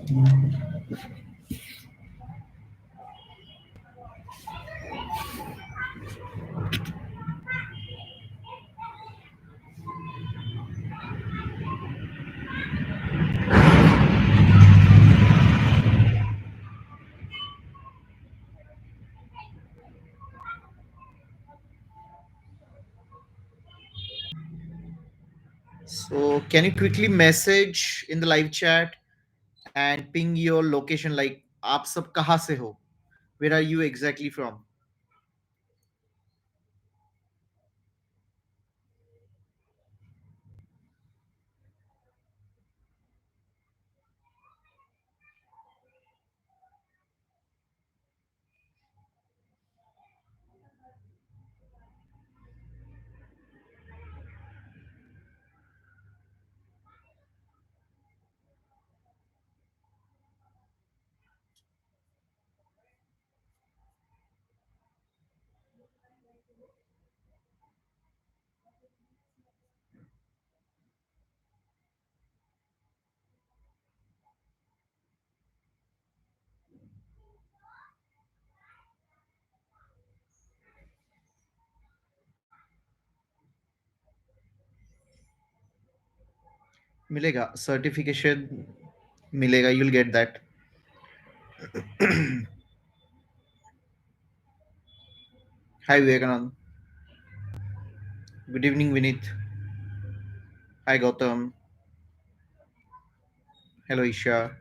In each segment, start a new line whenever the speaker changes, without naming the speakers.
So can you quickly message in the live chat and ping your location like आप सब कहाँ से हो? Where are you exactly from? मिलेगा certification मिलेगा, you'll get that. Hi Vivekanand. Good evening Vinith. Hi Gautam. Hello Isha.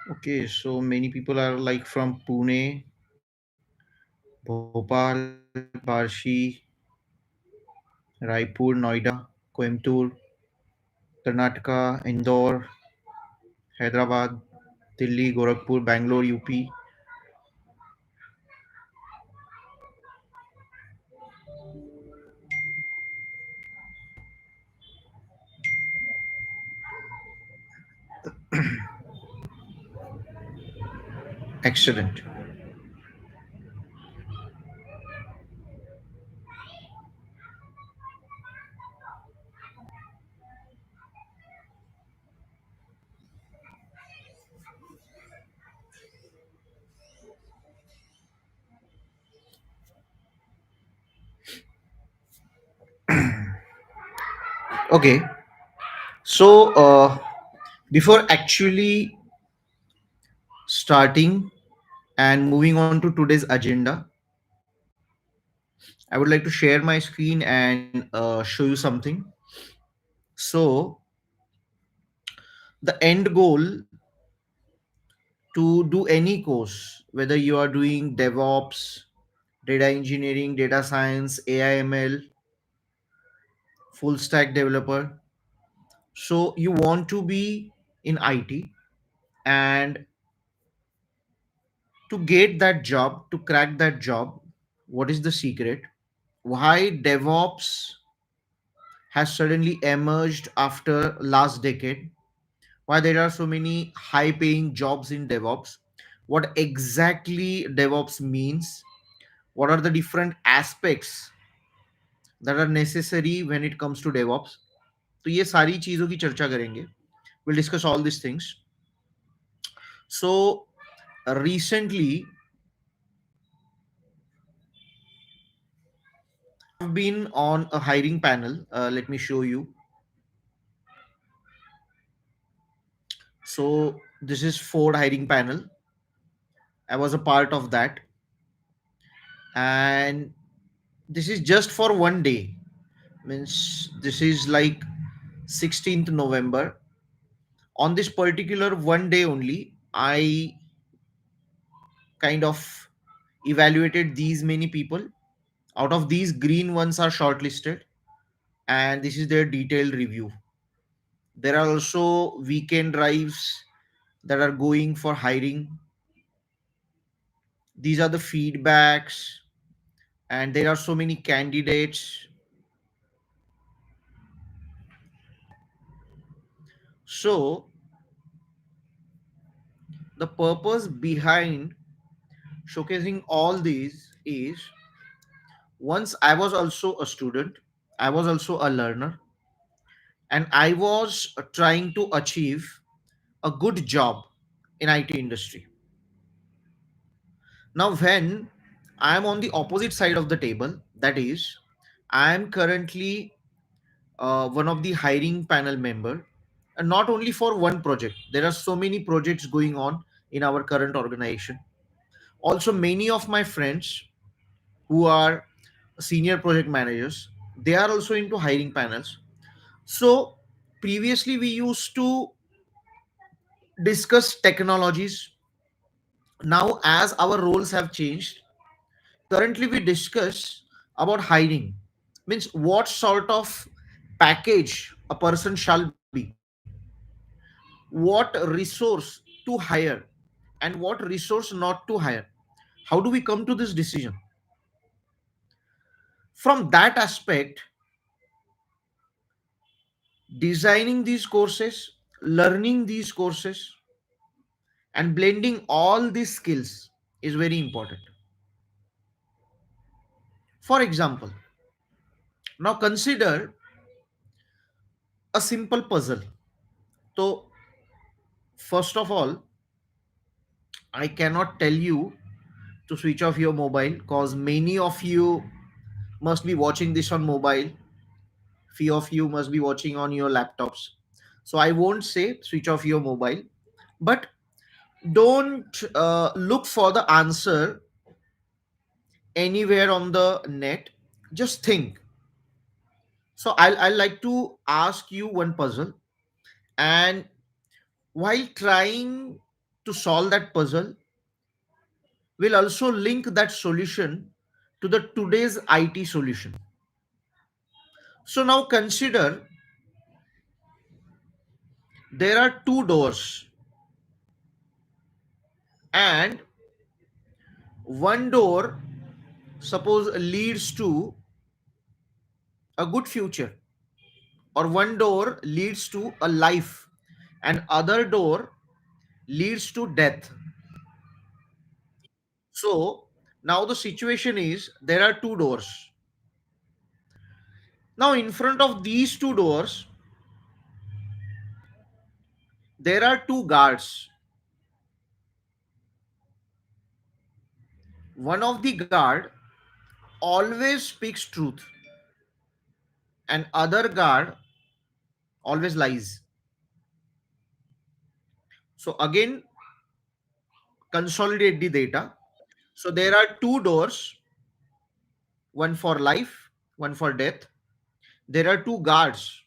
Okay, so many people are like from Pune, Bhopal, Parshi, Raipur, Noida, Coimbatore, Karnataka, Indore, Hyderabad, Delhi, Gorakhpur, Bangalore, UP. Excellent. Okay, so before actually starting and moving on to today's agenda, I would like to share my screen and show you something. So, the end goal to do any course, whether you are doing DevOps, data engineering, data science, AI/ML, full stack developer, so you want to be in IT, and to get that job, to crack that job, what is the secret? Why DevOps has suddenly emerged after last decade? why there are so many high paying jobs in DevOps, what exactly DevOps means, what are the different aspects that are necessary when it comes to DevOps. तो ये सारी चीज़ों की चर्चा करेंगे. We'll discuss all these things. So recently I've been on a hiring panel. Let me show you. So this is Ford hiring panel. I was a part of that, and this is just for one day. Means this is like 16th November. On this particular one day only, I kind of evaluated these many people. Out of these, green ones are shortlisted, and this is their detailed review. There are also weekend drives that are going for hiring. These are the feedbacks, and there are so many candidates. So the purpose behind showcasing all these is, once I was also a student, I was also a learner, and I was trying to achieve a good job in IT industry. Now, when I am on the opposite side of the table, that is, I am currently one of the hiring panel member, and not only for one project. There are so many projects going on in our current organization. Also, many of my friends who are senior project managers, they are also into hiring panels. So previously we used to discuss technologies. Now as our roles have changed, currently we discuss about hiring. Means what sort of package a person shall be, what resource to hire, and what resource not to hire. How do we come to this decision? From that aspect, designing these courses, learning these courses, and blending all these skills is very important. For example, now consider a simple puzzle. So, first of all, I cannot tell you to switch off your mobile because many of you must be watching this on mobile, few of you must be watching on your laptops. So, I won't say switch off your mobile, but don't look for the answer anywhere on the net. Just think. So I'll like to ask you one puzzle, and while trying to solve that puzzle, we'll also link that solution to the today's IT solution. So now consider there are two doors, and one door suppose leads to a good future, or one door leads to a life, and other door leads to death. So now the situation is there are two doors. Now in front of these two doors there are two guards. One of the guard always speaks truth, and other guard always lies. So again, consolidate the data. So there are two doors, one for life, one for death. There are two guards.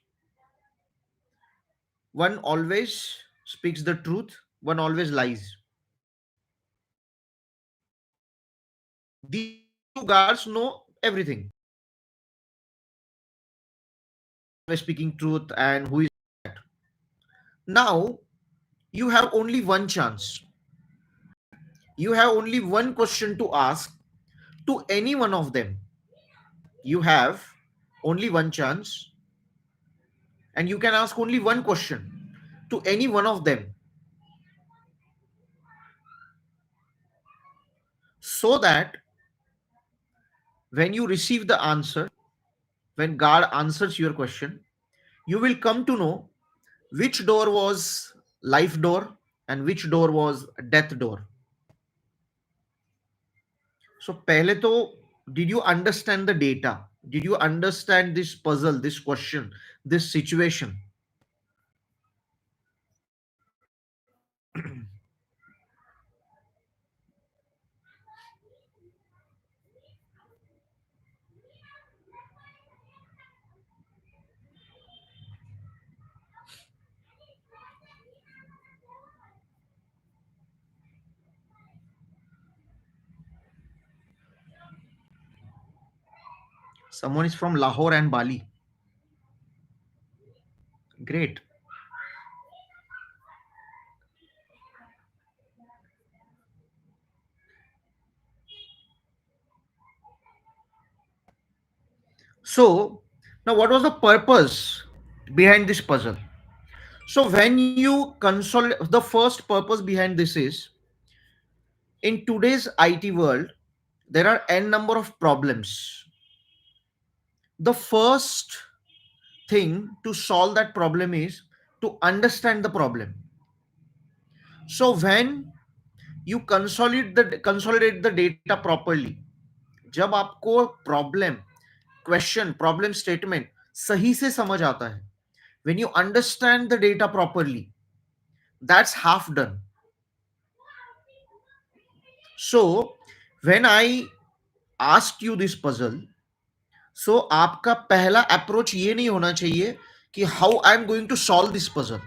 One always speaks the truth, one always lies. These two guards know everything. Always speaking truth and who is that. Now you have only one chance. You have only one question to ask to any one of them. You have only one chance, and you can ask only one question. to any one of them, so that when you receive the answer, when God answers your question, you will come to know which door was life door and which door was death door. So pehle to, did you understand the data? Did you understand this puzzle, this question, this situation? Someone is from Lahore and Bali. Great. So now what was the purpose behind this puzzle? So when you consolidate, the first purpose behind this is, in today's IT world, there are n number of problems. The first thing to solve that problem is to understand the problem. So when you consolidate the data properly, जब आपको problem, question, problem statement सही से समझ आता है, when you understand the data properly, that's half done. So when I asked you this puzzle, so आपका पहला approach ये नहीं होना चाहिए कि how I'm going to solve this puzzle.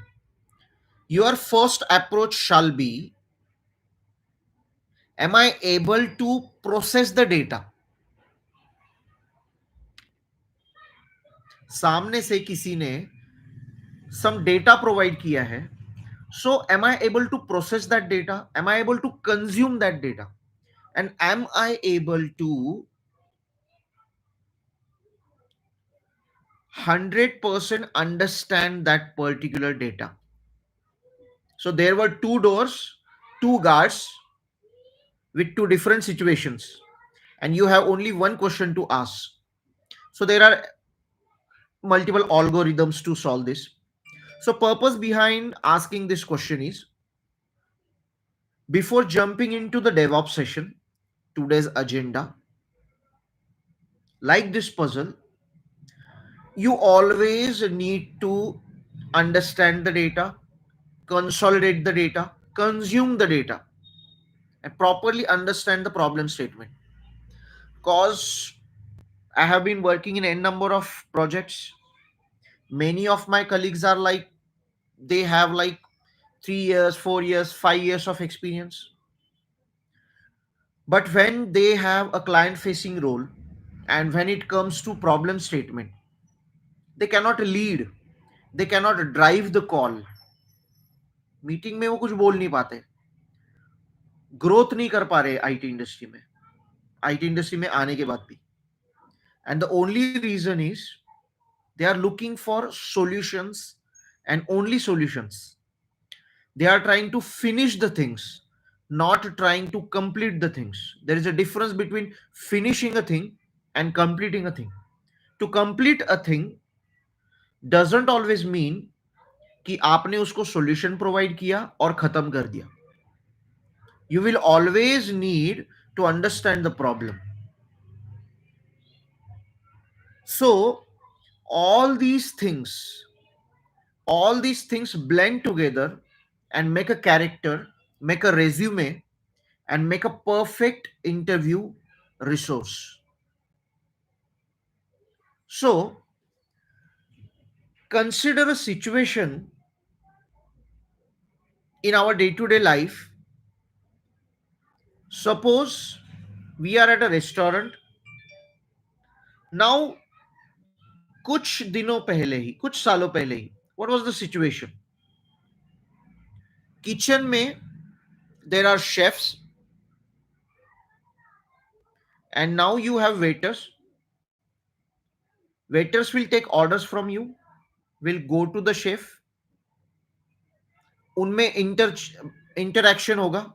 Your first approach shall be, am I able to process the data? सामने से किसी ने some data provide किया है, so am I able to process that data? Am I able to consume that data? And am I able to 100% understand that particular data? So there were two doors, two guards with two different situations, and you have only one question to ask. So there are multiple algorithms to solve this. So purpose behind asking this question is, before jumping into the DevOps session, today's agenda, like this puzzle, you always need to understand the data, consolidate the data, consume the data, and properly understand the problem statement. Because I have been working in n number of projects. Many of my colleagues are like, they have like 3 years, 4 years, 5 years of experience. But when they have a client facing role and when it comes to problem statement, they cannot lead, they cannot drive the call. Meeting में वो कुछ बोल नहीं पाते, growth नहीं कर पा रहे आईटी इंडस्ट्री में, आईटी इंडस्ट्री में आने के बाद भी. And the only reason is they are looking for solutions and only solutions. They are trying to finish the things, not trying to complete the things. There is a difference between finishing a thing and completing a thing. To complete a thing doesn't always mean कि आपने उसको solution provide किया और खत्म कर दिया. You will always need to understand the problem. So all these things, all these things blend together and make a character, make a resume, and make a perfect interview resource. So consider a situation in our day-to-day life. Suppose we are at a restaurant. Now कुछ दिनों पहले ही, कुछ सालों पहले ही, what was the situation? Kitchen में there are chefs, and now you have waiters. Waiters will take orders from you, will go to the chef, उनमें interaction होगा,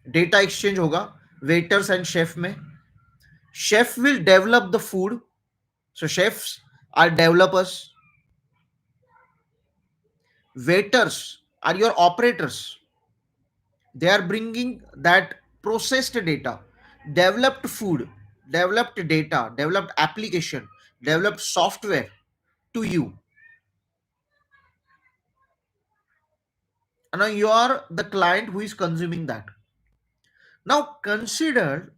data exchange होगा वेटर्स एंड शेफ में. Chef will develop the food. So chefs are developers. Waiters are your operators. They are bringing that processed data, developed food, developed data, developed application, developed software to you. And now you are the client who is consuming that. Now consider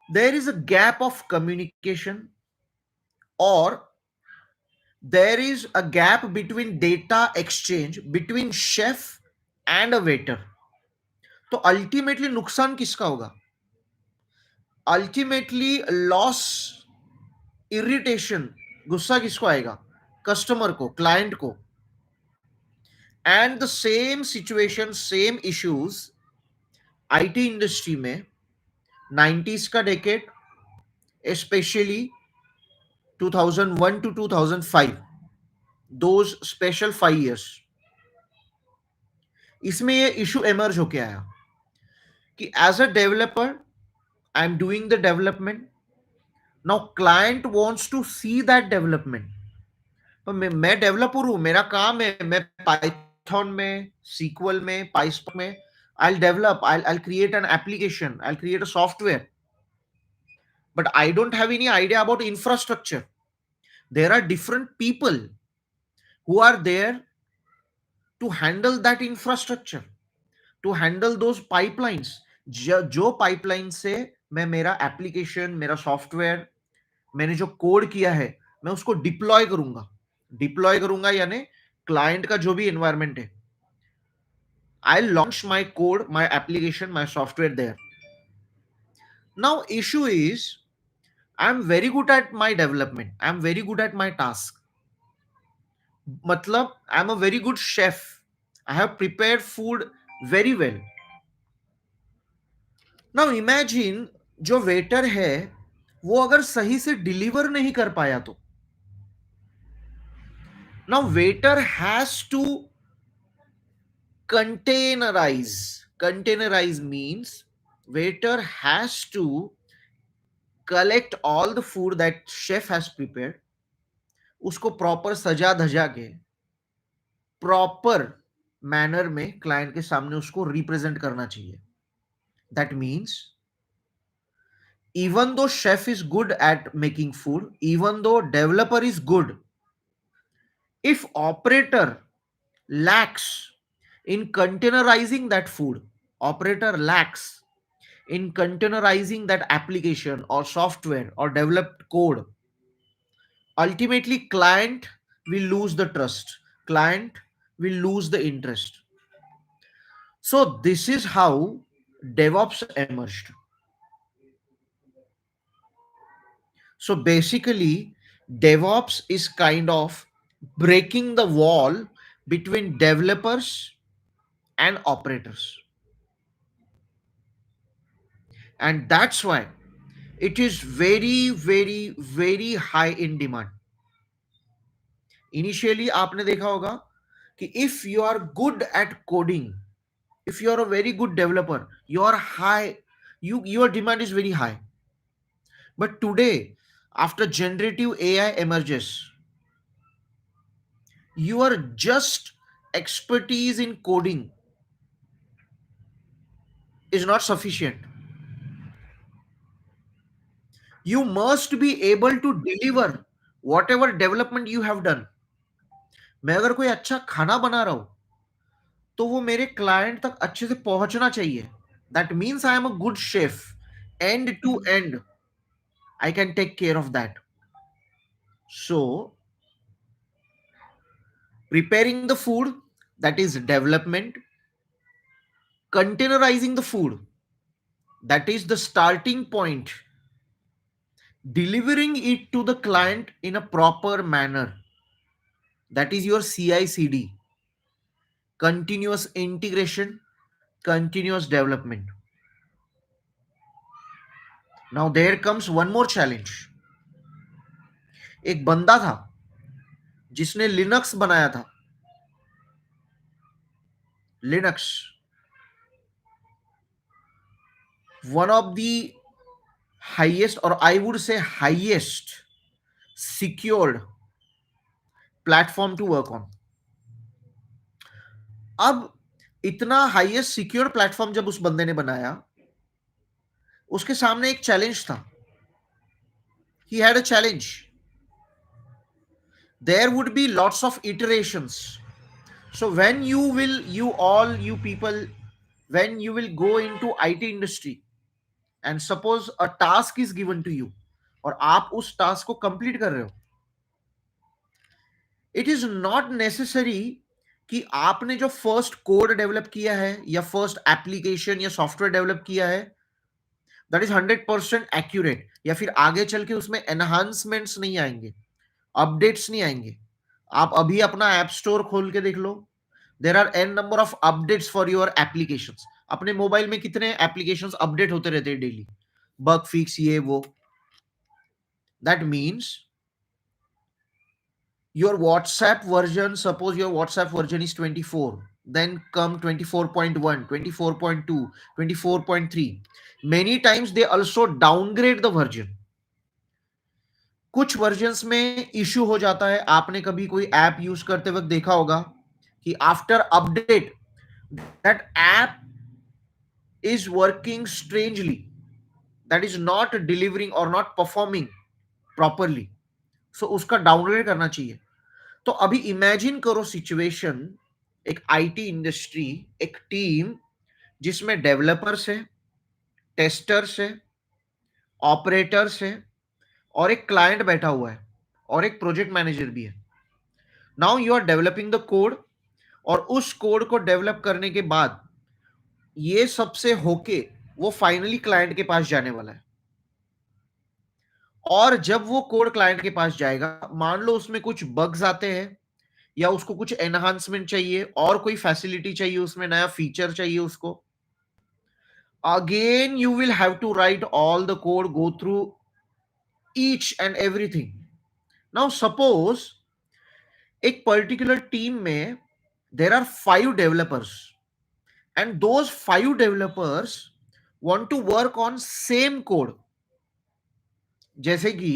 there is a gap of communication, or there is a gap between data exchange between chef and a waiter. तो ultimately नुकसान किसका होगा? Ultimately loss, irritation, गुस्सा किसको आएगा? Customer को, client को. And the same situation, same issues IT industry में 90s का decade, specially 2001 to 2005, those special 5 years, इसमें ये इशू एमर्ज होके आया कि as a developer I am doing the development. Now client wants to see that development. तो मैं developer हूं, मेरा काम है, मैं पाइथन में, सीक्वल में, पाइस्पार्क में I'll develop, I'll create an application, I'll create a software, but I don't have any idea about infrastructure. There are different people who are there to handle that infrastructure, to handle those pipelines. जो pipeline से मैं मेरा application, मेरा software, मैंने जो code किया है, मैं उसको डिप्लॉय करूंगा यानी क्लाइंट का जो भी एनवायरमेंट है, I'll launch my code, my application, my software there. Now issue is I'm very good at my development, I'm very good at my task. Matlab I'm a very good chef, I have prepared food very well. Now imagine जो waiter है वो अगर सही से deliver नहीं कर पाया तो. Now waiter has to containerize means waiter has to collect all the food that chef has prepared, उसको प्रॉपर सजा धजा के प्रॉपर मैनर में क्लाइंट के सामने उसको रिप्रेजेंट करना चाहिए. That means even though chef is good at making food, even though developer is good, if operator lacks in containerizing that food, operator lacks in containerizing that application or software or developed code, ultimately client will lose the trust, client will lose the interest. So this is how DevOps emerged. So basically DevOps is kind of breaking the wall between developers and operators, and that's why it is very very very high in demand. Initially आपने देखा होगा कि if you are good at coding, if you are a very good developer, your demand is very high. But today, after generative AI emerges, your just expertise in coding is not sufficient. You must be able to deliver whatever development you have done. मैं अगर कोई अच्छा खाना बना रहा हूं तो वो मेरे क्लाइंट तक अच्छे से पहुंचना चाहिए. That means I am a good chef. End to end I can take care of that. So preparing the food, that is development. Containerizing the food, that is the starting point. Delivering it to the client in a proper manner, that is your CI/CD. Continuous integration, continuous development. Now there comes one more challenge. एक बंदा था जिसने Linux बनाया था, Linux, one of the highest, और I would say highest secured platform to work on. अब इतना highest secure platform जब उस बंदे ने बनाया, उसके सामने एक चैलेंज था। He had a challenge, there would be lots of iterations. So when you will, you all you people, when you will go into IT industry and suppose a task is given to you और आप उस task को complete कर रहे हो, it is not necessary कि आपने जो फर्स्ट कोड डेवलप किया है या फर्स्ट एप्लीकेशन या सॉफ्टवेयर डेवलप किया है दैट इज 100% एक्यूरेट, या फिर आगे चल के उसमें एनहांसमेंट्स नहीं आएंगे, अपडेट्स नहीं आएंगे। आप अभी अपना ऐप स्टोर खोल के देख लो, there are an number of updates for your applications. अपने मोबाइल में कितने एप्लीकेशंस अपडेट होते रहते हैं डेली, बग फिक्स ये वो। That means your WhatsApp version, suppose your WhatsApp version is 24, then come 24.1, 24.2, 24.3. Many times they also downgrade the version. कुछ versions में इश्यू हो जाता है, आपने कभी कोई ऐप यूज करते वक्त देखा होगा कि after update that app is working strangely, that is not delivering or not performing properly, so उसका डाउनग्रेड करना चाहिए। तो अभी इमेजिन करो सिचुएशन, एक आईटी इंडस्ट्री, एक टीम जिसमें डेवलपर्स है, टेस्टर्स है, ऑपरेटर्स है, और एक क्लाइंट बैठा हुआ है, और एक प्रोजेक्ट मैनेजर भी है। Now you are developing the code, और उस कोड को डेवलप करने के बाद ये सबसे होके वो फाइनली क्लाइंट के पास जाने वाला है। और जब वो कोड क्लाइंट के पास जाएगा, मान लो उसमें कुछ बग्स आते हैं, या उसको कुछ एनहांसमेंट चाहिए, और कोई फैसिलिटी चाहिए, उसमें नया फीचर चाहिए उसको, again you will have to write all the code, go through each and everything. Now suppose एक पर्टिकुलर टीम में there are 5 developers, and those 5 developers want to work on same code. जैसे कि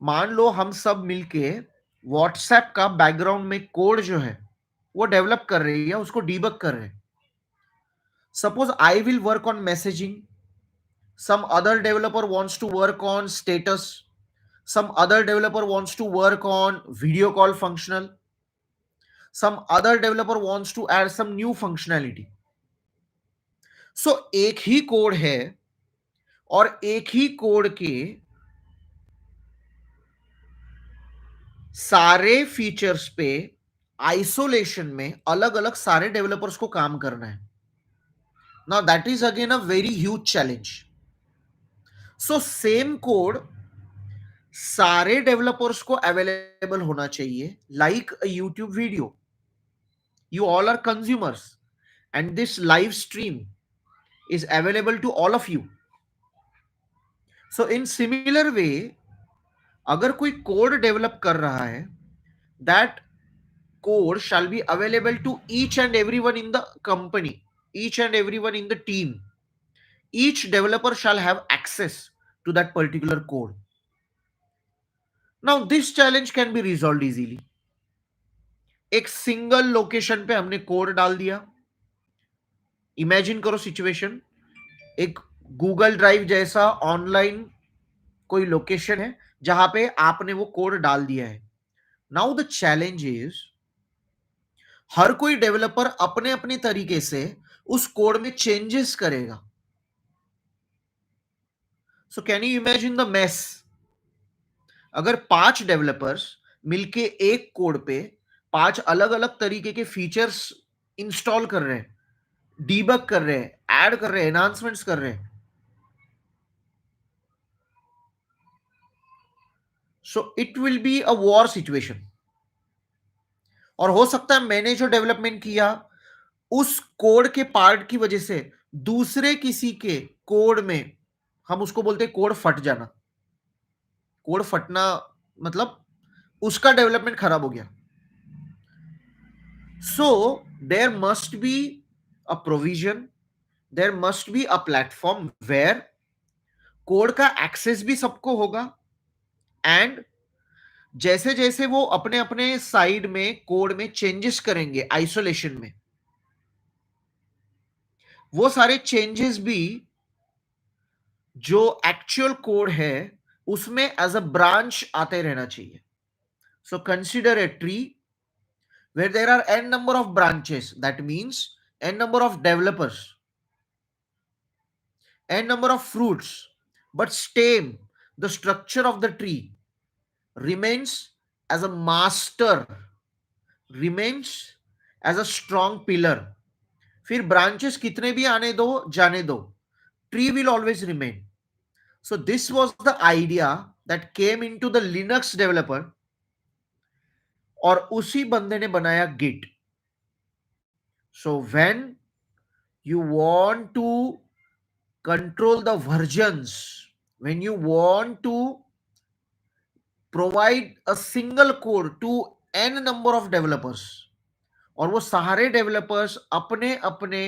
मान लो हम सब मिलके व्हाट्सएप का background में कोड जो है वो डेवलप कर रहे हैं या उसको डीबग कर रहे हैं। Suppose I will work on messaging, some other developer wants to work on status, some other developer wants to work on video call functional, some other developer wants to add some new functionality. So एक ही code है, और एक ही code के सारे features पे isolation में अलग अलग सारे डेवलपर्स को काम करना है। Now that is again a very huge challenge. So same code सारे डेवलपर्स को अवेलेबल होना चाहिए, like a YouTube video. You all are consumers, and this live stream is available to all of you. So in similar way, अगर कोई code develop कर रहा है, that code shall be available to each and everyone in the company, each and everyone in the team. Each developer shall have access to that particular code. Now this challenge can be resolved easily. एक single location पे हमने code डाल दिया। Imagine करो situation, एक Google drive जैसा online कोई location है जहां पे आपने वो कोड डाल दिया है। नाउ द चैलेंज इज, हर कोई डेवलपर अपने अपने तरीके से उस कोड में चेंजेस करेगा। So can you imagine the mess? अगर 5 डेवलपर्स मिलके एक कोड पे 5 अलग अलग तरीके के फीचर्स इंस्टॉल कर रहे हैं, डीबग कर रहे हैं, ऐड कर रहे हैं, एनहांसमेंट्स कर रहे हैं, so it will be a war situation. और हो सकता है मैंने जो डेवलपमेंट किया उस कोड के पार्ट की वजह से दूसरे किसी के कोड में, हम उसको बोलते हैं कोड फट जाना। कोड फटना मतलब उसका डेवलपमेंट खराब हो गया. So there must be a provision, there must be a platform where code का एक्सेस भी सबको होगा, एंड जैसे जैसे वो अपने अपने साइड में कोड में चेंजेस करेंगे आइसोलेशन में, वो सारे चेंजेस भी जो एक्चुअल कोड है उसमें एज अ ब्रांच आते रहना चाहिए. So consider a tree where there are n number of branches, that means n number of developers, n number of fruits, but stem, the structure of the tree remains as a master, remains as a strong pillar. फिर branches कितने भी आने दो जाने दो, tree will always remain. So this was the idea that came into the Linux developer, और उसी बंदे ने बनाया Git. So when you want to control the versions, when you want to provide a single code to n number of developers, और वो सारे developers अपने अपने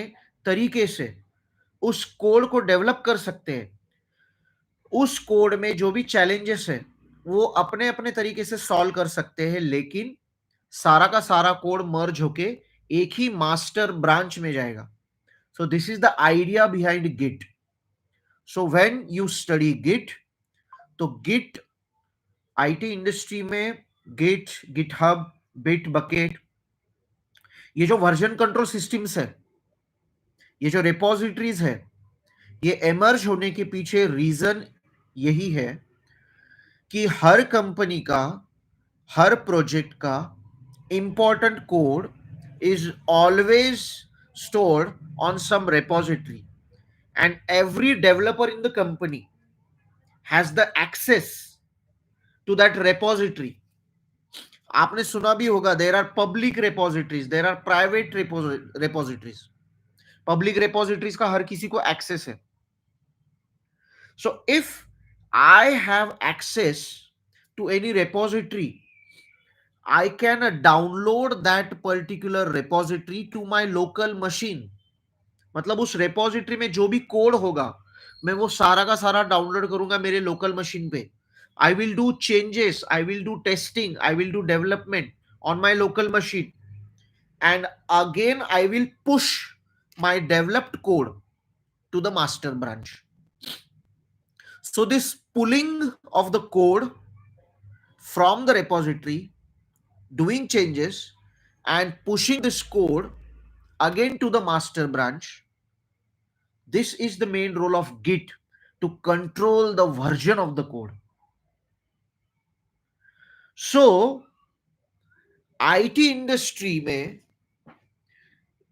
तरीके से उस कोड को डेवलप कर सकते हैं, उस कोड में जो भी चैलेंजेस है वो अपने अपने तरीके से सॉल्व कर सकते हैं, लेकिन सारा का सारा कोड मर्ज होके एक ही मास्टर ब्रांच में जाएगा. So this is the idea behind git. So when you study git, तो गिट आईटी इंडस्ट्री में गिट, गिटहब, बिट बकेट, ये जो वर्जन कंट्रोल सिस्टम्स है, ये जो रिपोजिटरीज है, ये एमर्ज होने के पीछे रीजन यही है कि हर कंपनी का, हर प्रोजेक्ट का important code is always stored on some repository, and every developer in the company has the access to that repository. आपने सुना भी होगा, there are public repositories, there are private repositories. Public repositories का हर किसी को access है. So if I have access to any repository, I can download that particular repository to my local machine. मतलब उस रेपोजिटरी में जो भी कोड होगा मैं वो सारा का सारा डाउनलोड करूंगा मेरे लोकल मशीन पे. I will do changes, I will do testing, I will do development on my local machine, and again I will push my developed code to the master branch. So this pulling of the code from the repository, doing changes and pushing this code again to the master branch, this is the main role of Git, to control the version of the code. So IT industry में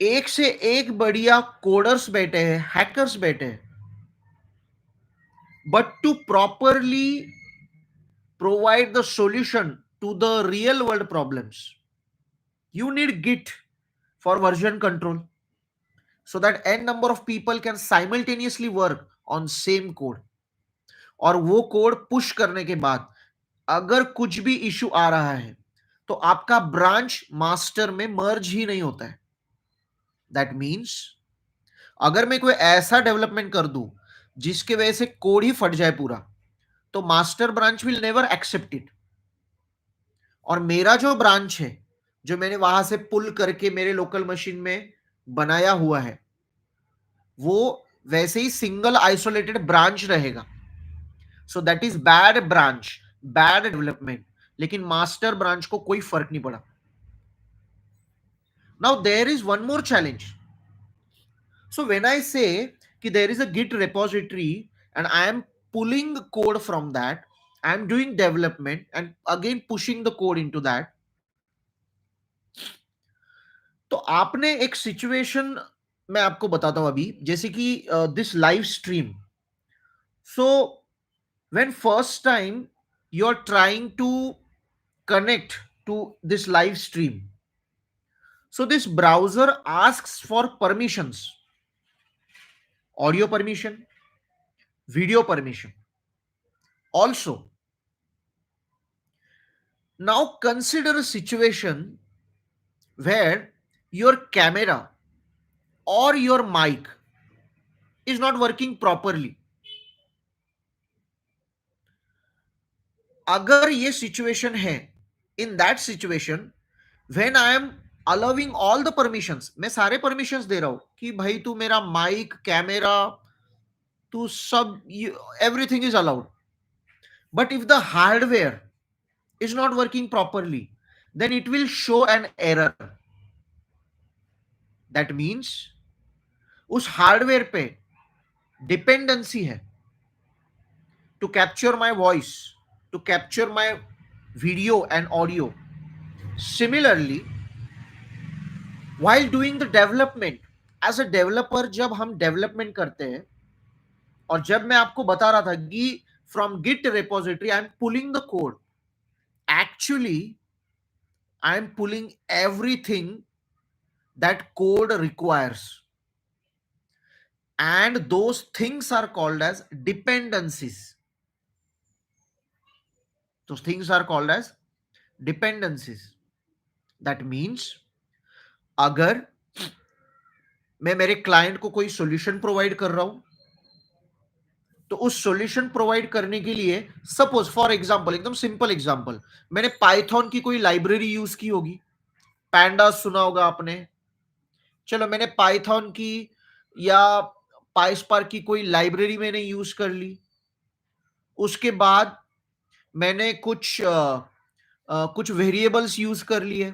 एक से एक बढ़िया coders बैठे हैं, hackers बैठे हैं, but to properly provide the solution to the real world problems, you need Git for version control, so that n number of people can simultaneously work on same code. और वो code push करने के बाद अगर कुछ भी issue आ रहा है तो आपका ब्रांच मास्टर में मर्ज ही नहीं होता है. दैट मीन्स अगर मैं कोई ऐसा डेवलपमेंट कर दूं जिसके वजह से कोड ही फट जाए पूरा, तो master branch will never accept it. और मेरा जो ब्रांच है, जो मैंने वहां से पुल करके मेरे लोकल मशीन में बनाया हुआ है, वो वैसे ही सिंगल आइसोलेटेड ब्रांच रहेगा. So that is bad branch, bad development. लेकिन मास्टर ब्रांच को कोई फर्क नहीं पड़ा. Now there is one more challenge. So when I say कि there is a git repository and I am pulling code from that, I am doing development and again pushing the code into that, तो आपने एक situation मैं आपको बताता हूं अभी, जैसे कि this live stream. So when first time you are trying to connect to this live stream, so this browser asks for permissions: audio permission, video permission. Also, Now consider a situation where your camera or your mic is not working properly. अगर ये situation है, in that situation when I am allowing all the permissions, मैं सारे permissions दे रहा हूं कि भाई तू मेरा माइक कैमरा तू सब, everything is allowed, but if the hardware is not working properly, then it will show an error. That means उस हार्डवेयर पे डिपेंडेंसी है to capture my voice, to capture my video and audio. Similarly while doing the development, as a developer जब हम development करते हैं, और जब मैं आपको बता रहा था कि from git repository I am pulling the code, actually I am pulling everything that code requires, and those things are called as dependencies. Those things are called as dependencies. That means अगर मैं मेरे client को कोई solution provide कर रहा हूं, तो उस सॉल्यूशन प्रोवाइड करने के लिए सपोज फॉर एग्जांपल, एकदम सिंपल एग्जांपल, मैंने पाइथन की कोई लाइब्रेरी यूज की होगी, पैंडास सुना होगा आपने. चलो मैंने पाइथन की या पाइस्पार्क की कोई लाइब्रेरी मैंने यूज कर ली. उसके बाद मैंने कुछ वेरिएबल्स यूज कर लिए,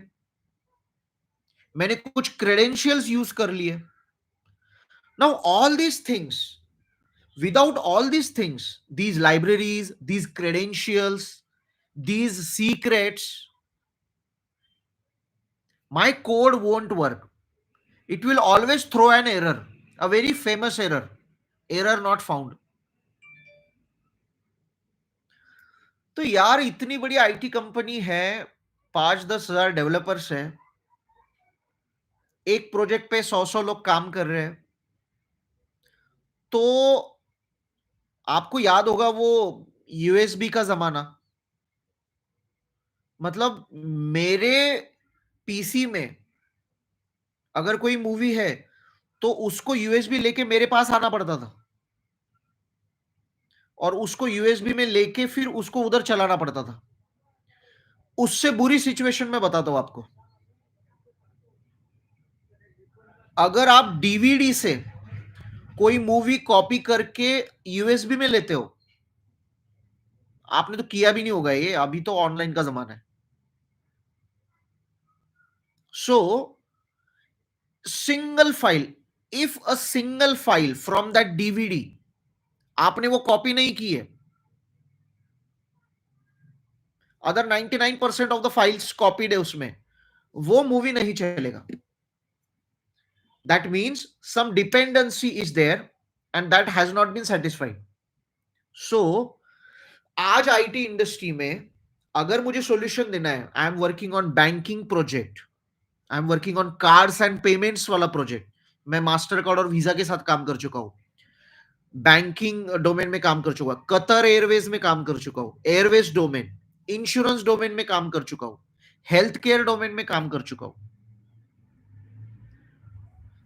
मैंने कुछ क्रेडेंशियल्स यूज कर लिए. Now all these things, without all these things, these libraries, these credentials, these secrets, my code won't work. It will always throw an error, a very famous error, error not found. तो यार इतनी बड़ी IT company है, 5-10 हजार developers हैं, एक project पे 100 लोग काम कर रहे हैं. तो आपको याद होगा वो यूएसबी का जमाना. मतलब मेरे पीसी में अगर कोई मूवी है तो उसको यूएसबी लेके मेरे पास आना पड़ता था, और उसको यूएसबी में लेके फिर उसको उधर चलाना पड़ता था. उससे बुरी सिचुएशन में बताता हूं आपको. अगर आप डीवीडी से कोई मूवी कॉपी करके यूएसबी में लेते हो, आपने तो किया भी नहीं होगा, ये अभी तो ऑनलाइन का जमाना है. So single file, if a single file from that DVD आपने वो कॉपी नहीं की है, other 99% of the files copied है उसमें, वो मूवी नहीं चलेगा. That means some dependency is there and that has not been satisfied. So आज आईटी इंडस्ट्री में अगर मुझे सॉल्यूशन देना है, I am working on banking project, I am working on cards and payments वाला प्रोजेक्ट. मैं मास्टर कार्ड और visa के साथ काम कर चुका हूं, बैंकिंग डोमेन में काम कर चुका हूं, कतर एयरवेज में काम कर चुका हूं, एयरवेज डोमेन, इंश्योरेंस डोमेन में काम कर चुका हूं, हेल्थ केयर डोमेन में काम कर चुका हूं.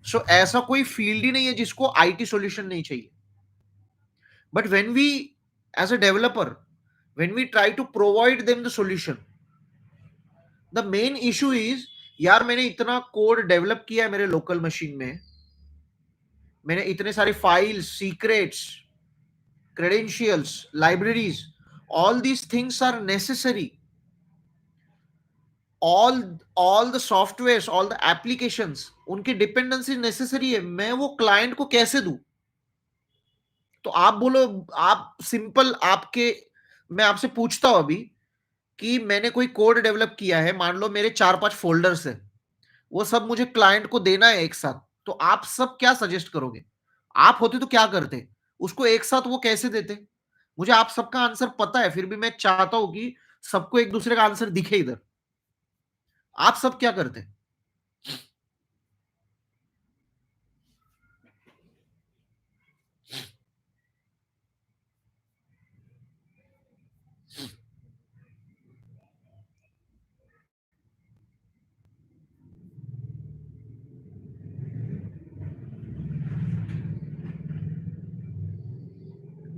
सो ऐसा कोई फील्ड ही नहीं है जिसको आईटी सॉल्यूशन नहीं चाहिए. But when we as a developer, when we try to provide them the solution, the main issue is, यार मैंने इतना कोड डेवलप किया है मेरे लोकल मशीन में, मैंने इतने सारे files, secrets, credentials, libraries, all these things are necessary, all all the software, all the applications, उनकी डिपेंडेंसी नेसेसरी है, मैं वो क्लाइंट को कैसे दूं? तो आप बोलो, आप सिंपल आपके, मैं आपसे पूछता हूं अभी कि मैंने कोई कोड डेवलप किया है, मान लो मेरे 4-5 फोल्डर्स है, वो सब मुझे क्लाइंट को देना है एक साथ, तो आप सब क्या सजेस्ट करोगे? आप होते तो क्या करते? उसको एक साथ वो कैसे देते? मुझे आप सबका आंसर पता है, फिर भी मैं चाहता हूं कि सबको एक दूसरे का आंसर दिखे इधर. आप सब क्या करते?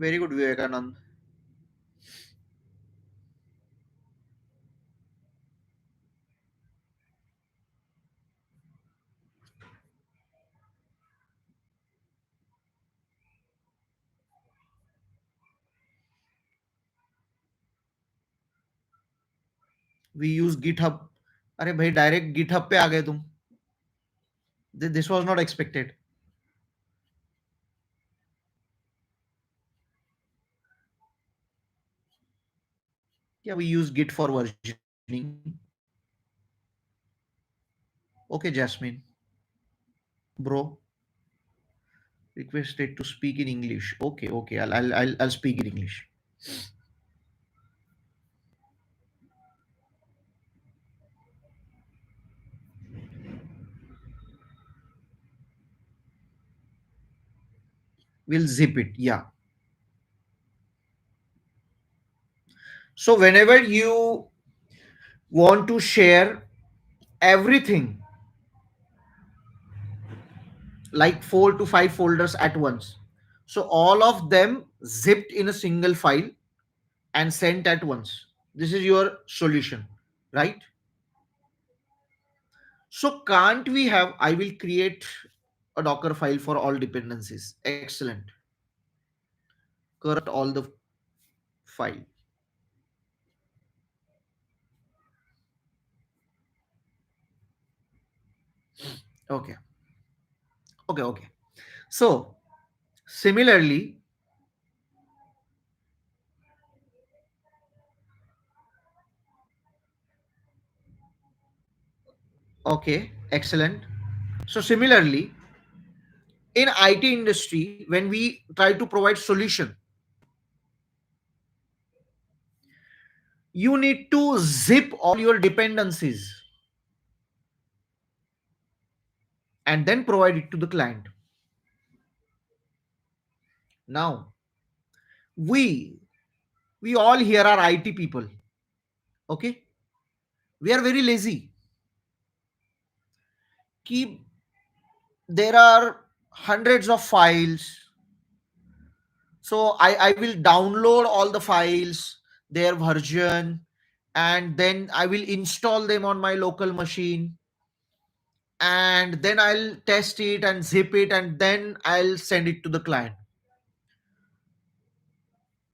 Very good, Vivekanand. We use GitHub. अरे भाई डायरेक्ट GitHub पे आ गए तुम. This was not expected. Yeah, we use Git for versioning. Okay, Jasmine, bro, requested to speak in English. Okay, okay, I'll speak in English. We'll zip it. Yeah. So whenever you want to share everything, like 4 to 5 folders at once, so all of them zipped in a single file and sent at once. This is your solution, right? So can't we have, I will create a Docker file for all dependencies. Excellent. Corrupt all the file. Okay. Okay. Okay. So similarly, okay, excellent. So similarly, in IT industry, when we try to provide solution, you need to zip all your dependencies and then provide it to the client. Now, we we all here are IT people. Okay, we are very lazy. Keep There are hundreds of files, so I will download all the files, their version, and then I will install them on my local machine, and then I'll test it and zip it, and then I'll send it to the client.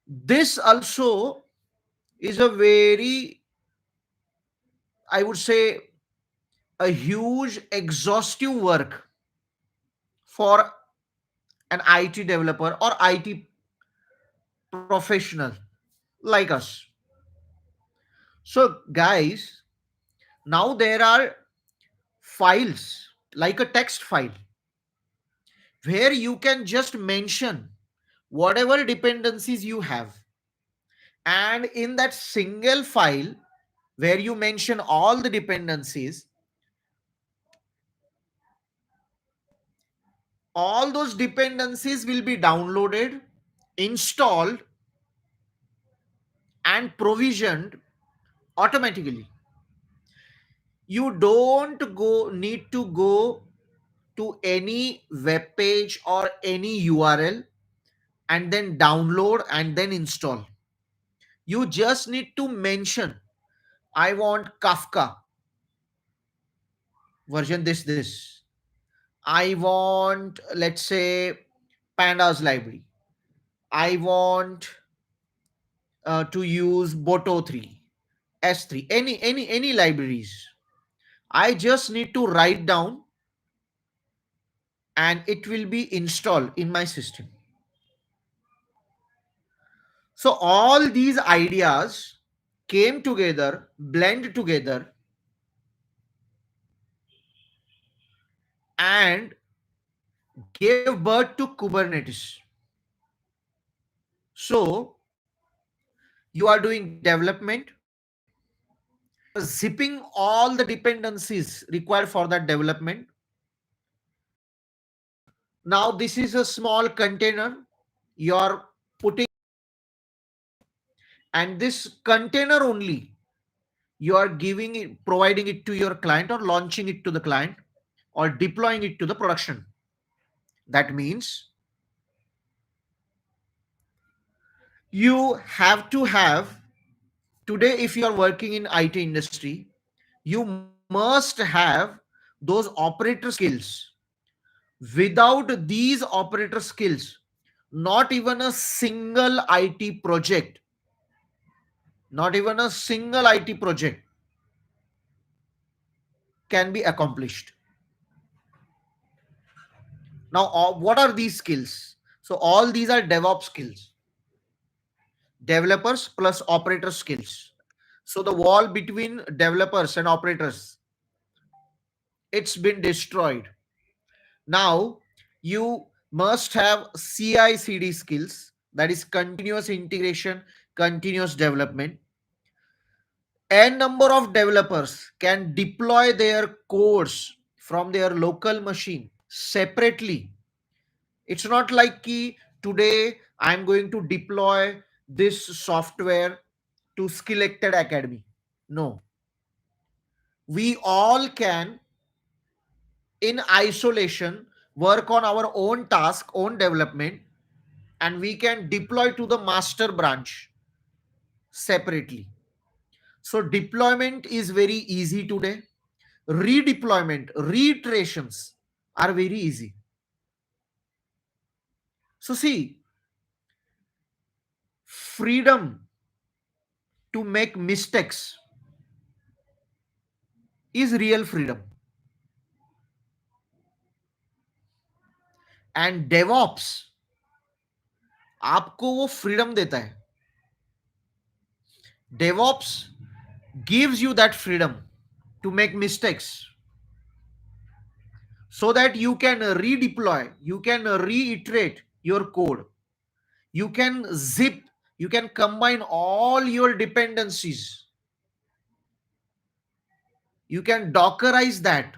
This also is a very, I would say, a huge exhaustive work for an IT developer or IT professional like us. So guys, now there are files like a text file where you can just mention whatever dependencies you have, and in that single file where you mention all the dependencies, all those dependencies will be downloaded, installed, and provisioned automatically. You don't go need to go to any web page or any URL and then download and then install. You just need to mention, I want Kafka version this. I want, let's say, pandas library. I want to use Boto 3, S3, any libraries. I just need to write down and it will be installed in my system. So all these ideas came together, blend together, and gave birth to Kubernetes. So you are doing development, you are zipping all the dependencies required for that development. Now this is a small container you are putting, and this container only you are giving it, providing it to your client or launching it to the client or deploying it to the production. That means You have to have, today if you are working in IT industry, you must have those operator skills. Without these operator skills, not even a single IT project, not even a single IT project can be accomplished. Now, what are these skills? So, all these are DevOps skills, developers plus operator skills. So, the wall between developers and operators, it's been destroyed. Now, you must have CI CD skills, that is continuous integration, continuous development. N number of developers can deploy their codes from their local machine separately. It's not like ki today I'm going to deploy this software to Selected Academy. No, we all can in isolation work on our own task, own development, and we can deploy to the master branch separately. So deployment is very easy today. Redeployment, reiterations are very easy. So see, freedom to make mistakes is real freedom. And DevOps आपको वो freedom देता है. DevOps gives you that freedom to make mistakes so that you can redeploy, you can reiterate your code, you can zip, you can combine all your dependencies, you can dockerize that.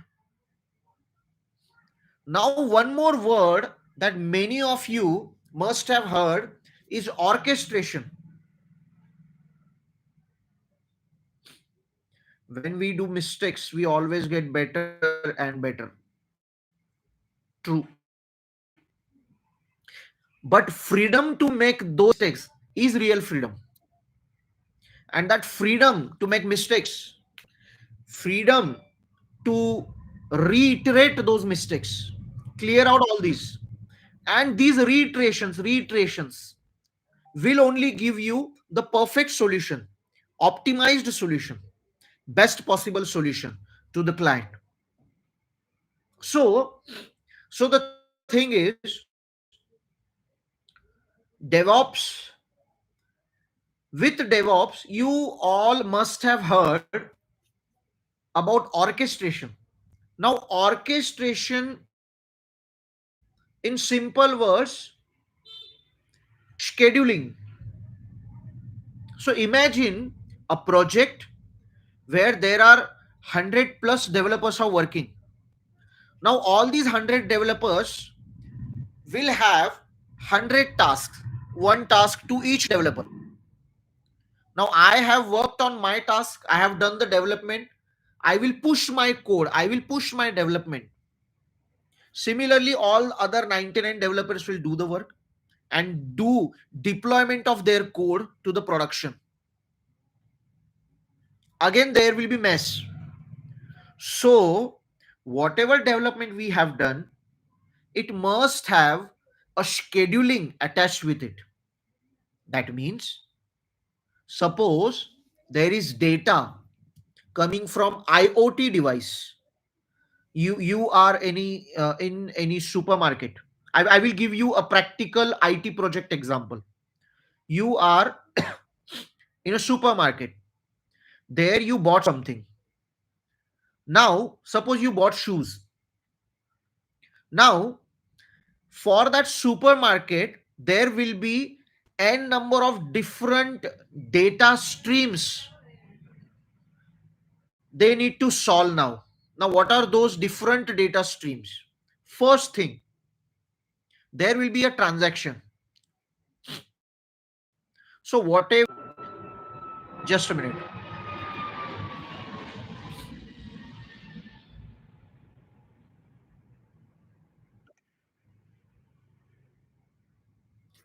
Now, one more word that many of you must have heard is orchestration. When we do mistakes, we always get better and better. True. But freedom to make those mistakes is real freedom. And that freedom to make mistakes, freedom to reiterate those mistakes, clear out all these. And these reiterations will only give you the perfect solution, optimized solution, best possible solution to the client. So, so the thing is, DevOps, with DevOps, you all must have heard about orchestration. Now, orchestration in simple words, scheduling. So imagine a project where there are 100 plus developers are working. Now all these 100 developers will have 100 tasks, one task to each developer. Now I have worked on my task, I have done the development, I will push my code, I will push my development. Similarly, all other 99 developers will do the work and do deployment of their code to the production. Again, there will be mess. So, whatever development we have done, it must have a scheduling attached with it. That means, suppose there is data coming from IoT device. You are in any supermarket. I will give you a practical IT project example. You are in a supermarket. There you bought something. Now, suppose you bought shoes. Now, for that supermarket, there will be n number of different data streams they need to solve now. Now, what are those different data streams? First thing, there will be a transaction. So, whatever, just a minute.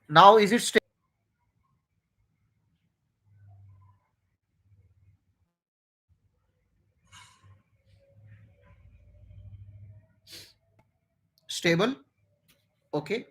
Now, is it stable? stable. Okay.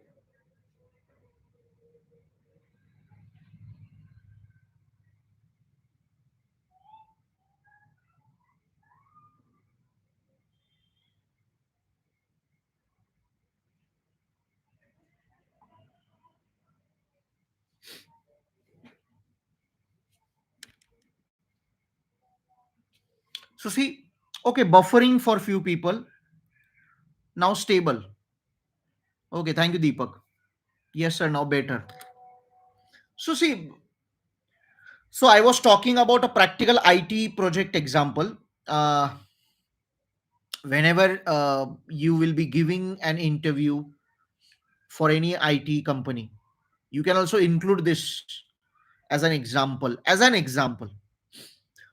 So see, okay, buffering for few people, now stable. Okay, thank you, Deepak. Yes, sir, now better. So see, so I was talking about a practical IT project example. Uh, Whenever you will be giving an interview for any IT company, you can also include this as an example. As an example,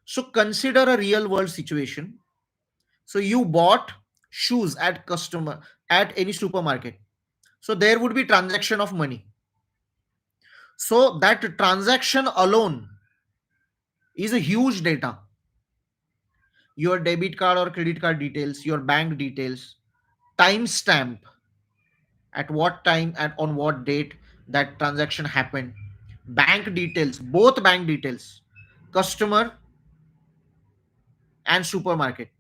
so consider a real world situation. So you bought shoes at customer at any supermarket. So there would be transaction of money. So that transaction alone is a huge data. Your debit card or credit card details, your bank details, timestamp, at what time and on what date that transaction happened, bank details, both bank details, customer and supermarket.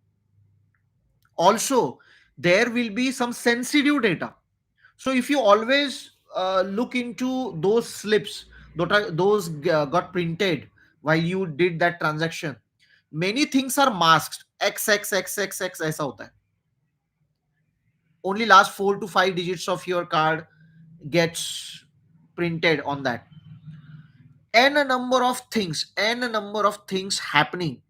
Also, there will be some sensitive data. So if you always look into those slips that are, those got printed while you did that transaction, many things are masked. XXXXX ऐसा होता है. Only last 4 to 5 digits of your card gets printed on that. N number of things happening,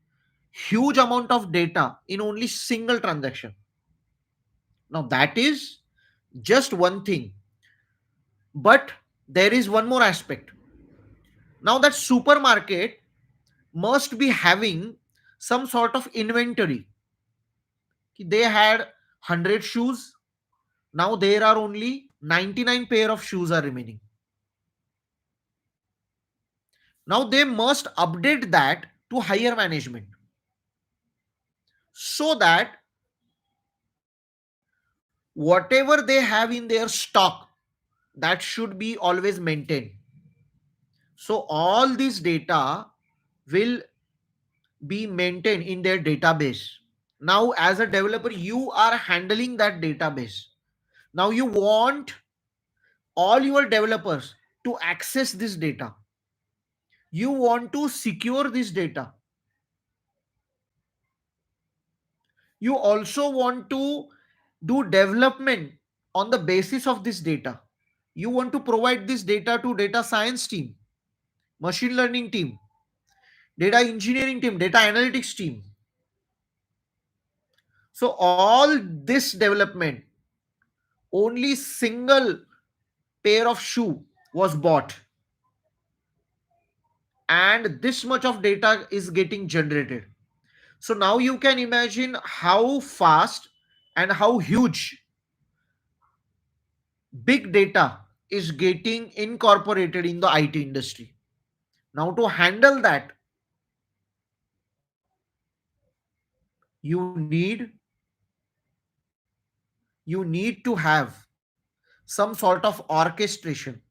huge amount of data in only single transaction. Now that is just one thing, but there is one more aspect. Now that supermarket must be having some sort of inventory. They had 100 shoes, now there are only 99 pair of shoes are remaining. Now they must update that to higher management so that whatever they have in their stock, that should be always maintained. So all this data will be maintained in their database. Now as a developer, you are handling that database. Now you want all your developers to access this data. You want to secure this data. You also want to do development on the basis of this data. You want to provide this data to data science team, machine learning team, data engineering team, data analytics team. So all this development, only single pair of shoe was bought, and this much of data is getting generated. So now you can imagine how fast and how huge big data is getting incorporated in the IT industry. Now to handle that, you need to have some sort of orchestration,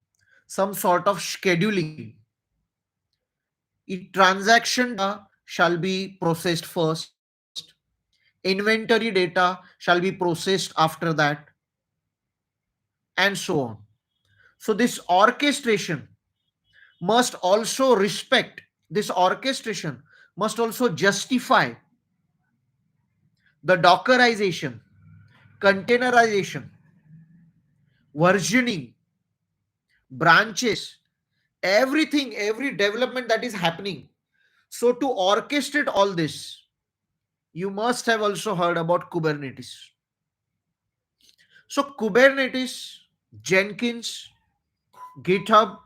some sort of scheduling. Transaction data shall be processed first, inventory data shall be processed after that, and so on. So this orchestration must also respect, this orchestration must also justify the dockerization, containerization, versioning, branches, everything, every development that is happening. So to orchestrate all this, you must have also heard about Kubernetes. So Kubernetes, Jenkins, GitHub,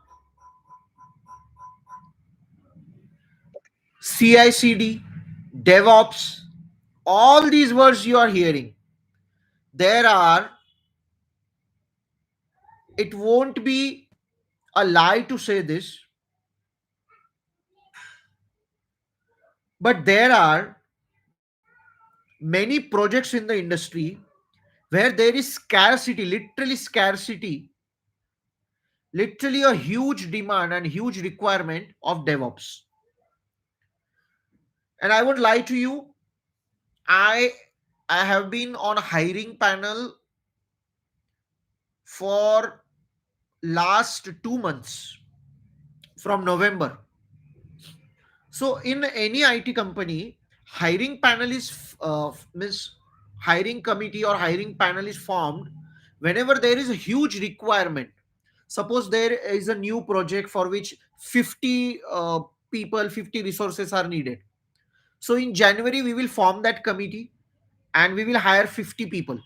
CI/CD, DevOps, all these words you are hearing, there are, it won't be a lie to say this, but there are many projects in the industry where there is scarcity, literally scarcity, literally a huge demand and huge requirement of DevOps. And I won't lie to you, I I have been on a hiring panel for last 2 months from November. So in any IT company, hiring panel is means hiring committee or hiring panel is formed whenever there is a huge requirement. Suppose there is a new project for which 50 people, 50 resources are needed. So in January we will form that committee and we will hire 50 people.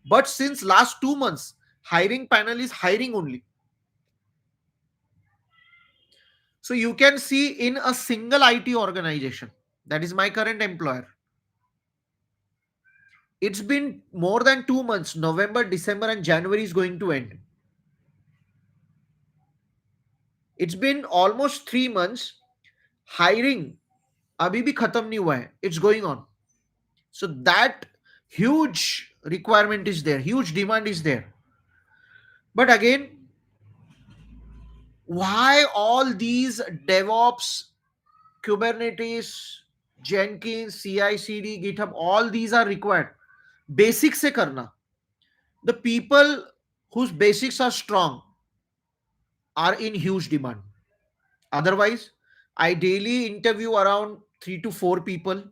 But since last 2 months, hiring panel is hiring only. So you can see in a single IT organization, that is my current employer, it's been more than 2 months. November, December, and January is going to end. It's been almost 3 months. Hiring abhi bhi khatam nahi hua hai. It's going on. So that huge requirement is there, huge demand is there. But again, why all these DevOps, Kubernetes, Jenkins, CI/CD, GitHub, all these are required? Basic se karna. The people whose basics are strong are in huge demand. Otherwise, I daily interview around 3 to 4 people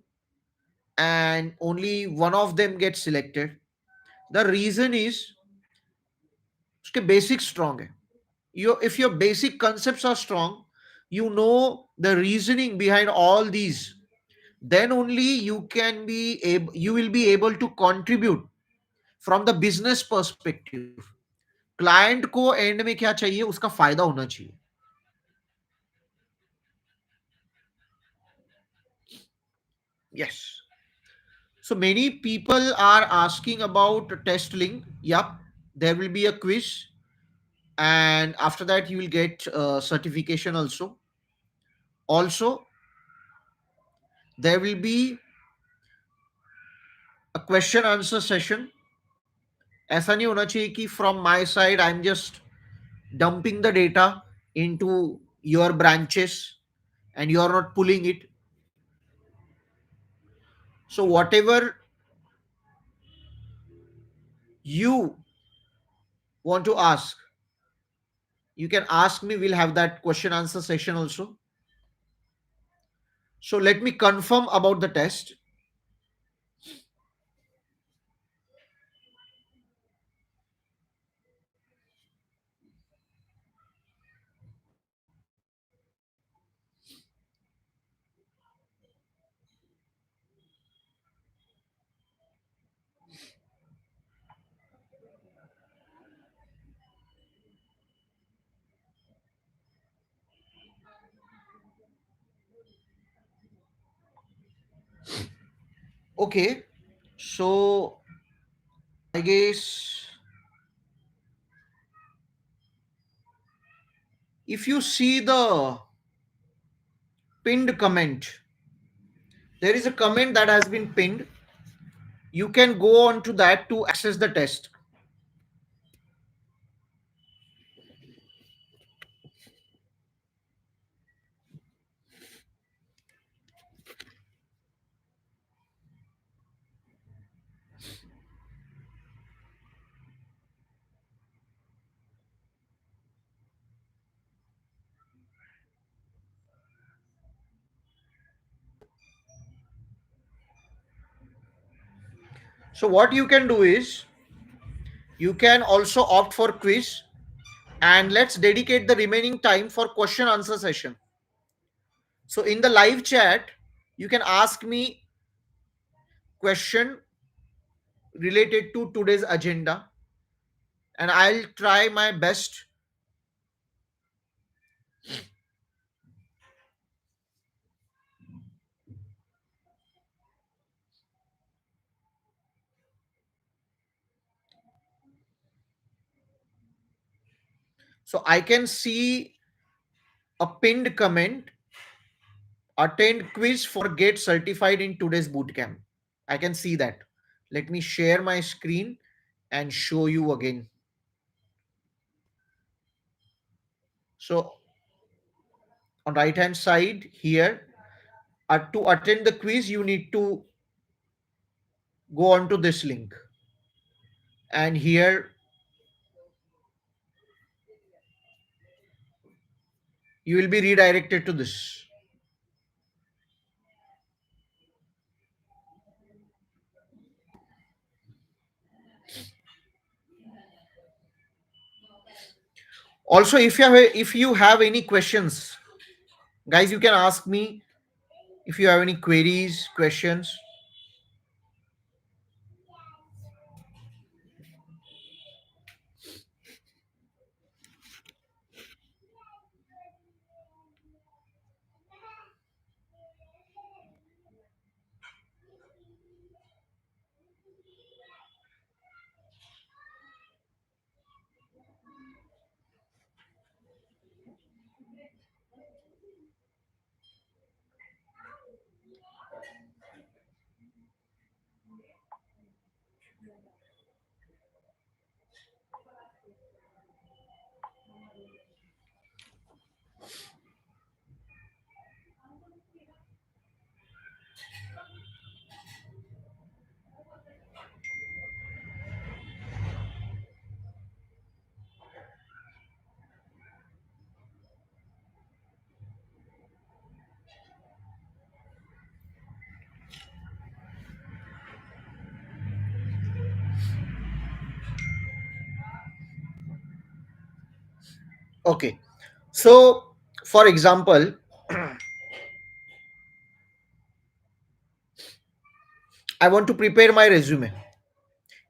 and only one of them gets selected. The reason is uske basics strong hai. If your basic concepts are strong, you know the reasoning behind all these, then only you will be able to contribute from the business perspective. Client को and में क्या चाहिए, उसका फायदा होना चाहिए. Yes. So many people are asking about test link. Yup, there will be a quiz, and after that you will get certification also. Also, there will be a question answer session. ऐसा नहीं होना चाहिए कि from my side I'm just dumping the data into your branches and you are not pulling it. So whatever you want to ask, you can ask me. We'll have that question answer session also. So let me confirm about the test. Okay, so I guess if you see the pinned comment, there is a comment that has been pinned. You can go on to that to access the test. So what you can do is you can also opt for quiz, and let's dedicate the remaining time for question answer session. So in the live chat, you can ask me question related to today's agenda, and I'll try my best. So I can see a pinned comment: attend quiz for get certified in today's bootcamp. I can see that. Let me share my screen and show you again. So on right hand side here, to attend the quiz, you need to go on to this link, and here you will be redirected to this. Also, if you have any questions, guys, you can ask me if you have any queries, questions. Okay. So, for example, I want to prepare my resume.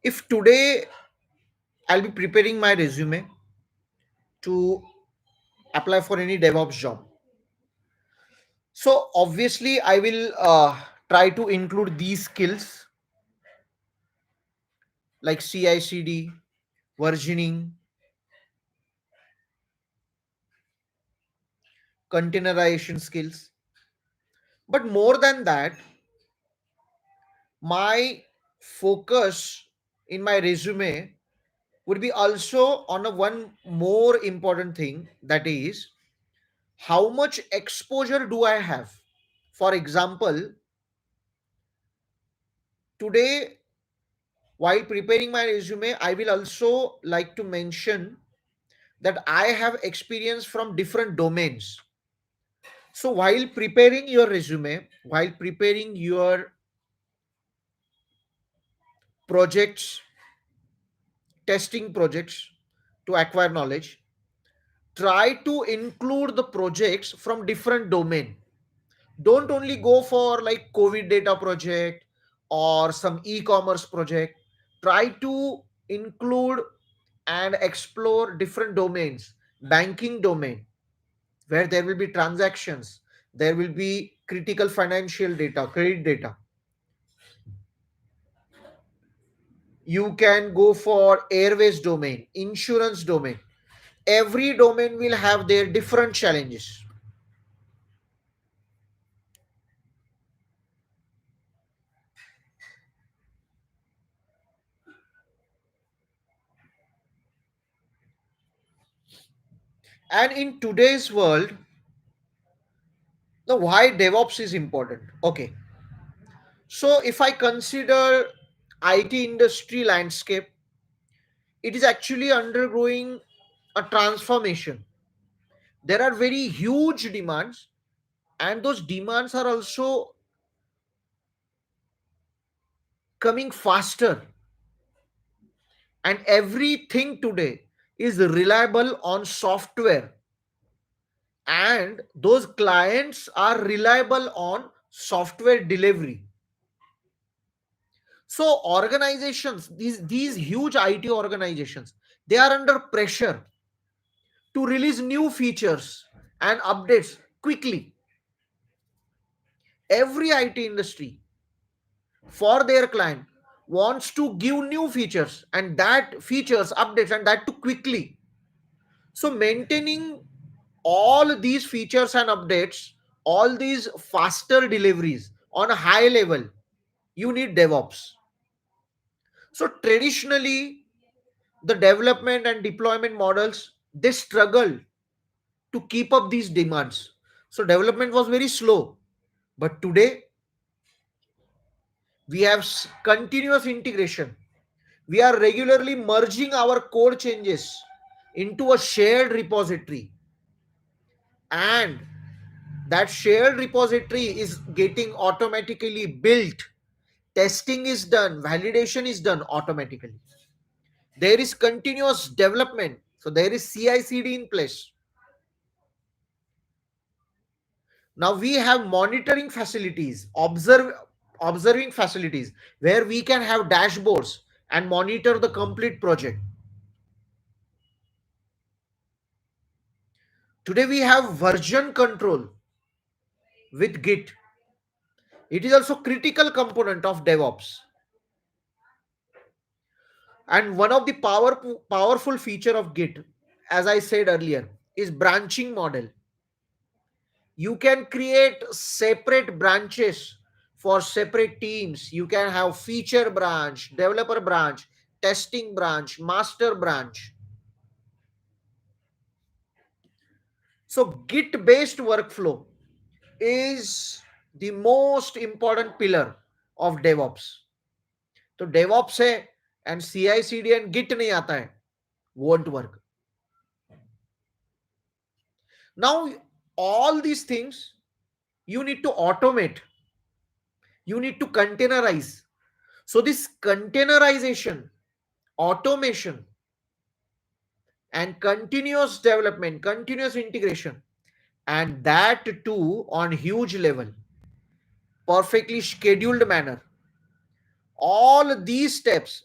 If today I'll be preparing my resume to apply for any DevOps job, so obviously I will try to include these skills like CI/CD, versioning, containerization skills. But more than that, my focus in my resume would be also on a one more important thing, that is how much exposure do I have. For example, today while preparing my resume, I will also like to mention that I have experience from different domains. So while preparing your resume, while preparing your projects, testing projects to acquire knowledge, try to include the projects from different domain. Don't only go for like COVID data project or some e-commerce project. Try to include and explore different domains. Banking domain, where there will be transactions, there will be critical financial data, credit data. You can go for airways domain, insurance domain. Every domain will have their different challenges. And in today's world, the why DevOps is important. Okay. So if I consider IT industry landscape, it is actually undergoing a transformation. There are very huge demands, and those demands are also coming faster, and everything today is reliable on software, and those clients are reliable on software delivery. So organizations, these huge IT organizations, they are under pressure to release new features and updates quickly. Every IT industry for their client wants to give new features, and that features updates, and that too quickly. So maintaining all these features and updates, all these faster deliveries on a high level, you need DevOps. So traditionally, the development and deployment models, they struggled to keep up these demands. So development was very slow. But today we have continuous integration. We are regularly merging our code changes into a shared repository, and that shared repository is getting automatically built. Testing is done, validation is done automatically. There is continuous development, so there is CI/CD in place. Now we have monitoring facilities, observing facilities, where we can have dashboards and monitor the complete project. Today we have version control with Git. It is also critical component of DevOps. And one of the powerful feature of Git, as I said earlier, is branching model. You can create separate branches for separate teams. You can have feature branch, developer branch, testing branch, master branch. So Git based workflow is the most important pillar of DevOps. तो DevOps है and CI/CD and Git नहीं आता है, won't work. Now all these things you need to automate, you need to containerize. So this containerization, automation, and continuous development, continuous integration, and that too on huge level, perfectly scheduled manner. All these steps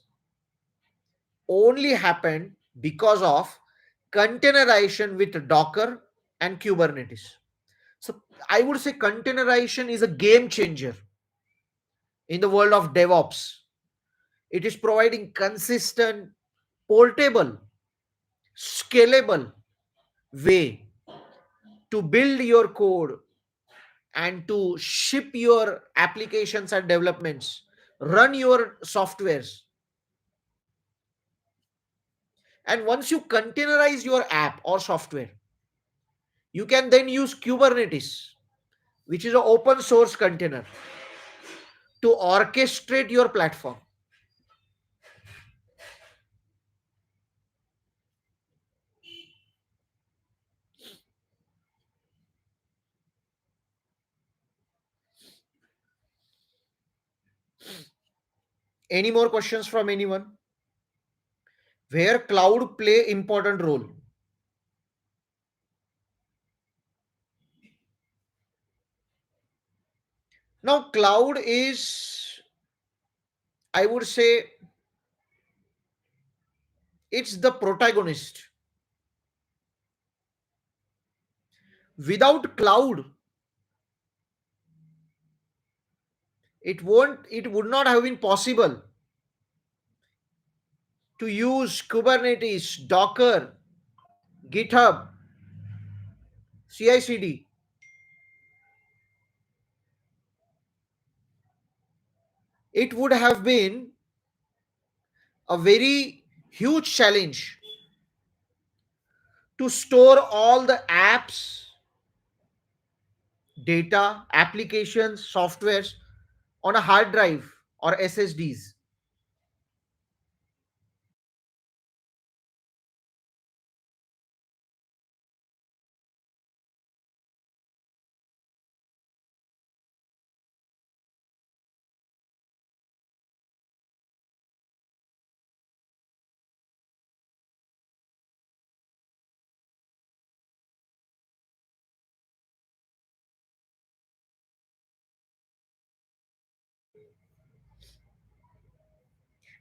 only happen because of containerization with Docker and Kubernetes. So I would say containerization is a game changer in the world of DevOps. It is providing consistent, portable, scalable way to build your code and to ship your applications and developments, run your softwares. And once you containerize your app or software, you can then use Kubernetes, which is an open source container, to orchestrate your platform. Any more questions from anyone? Where cloud play important role? Now cloud is, I would say, it's the protagonist. Without cloud, it would not have been possible to use Kubernetes, Docker, GitHub, CI/CD. It would have been a very huge challenge to store all the apps, data, applications, softwares on a hard drive or SSDs.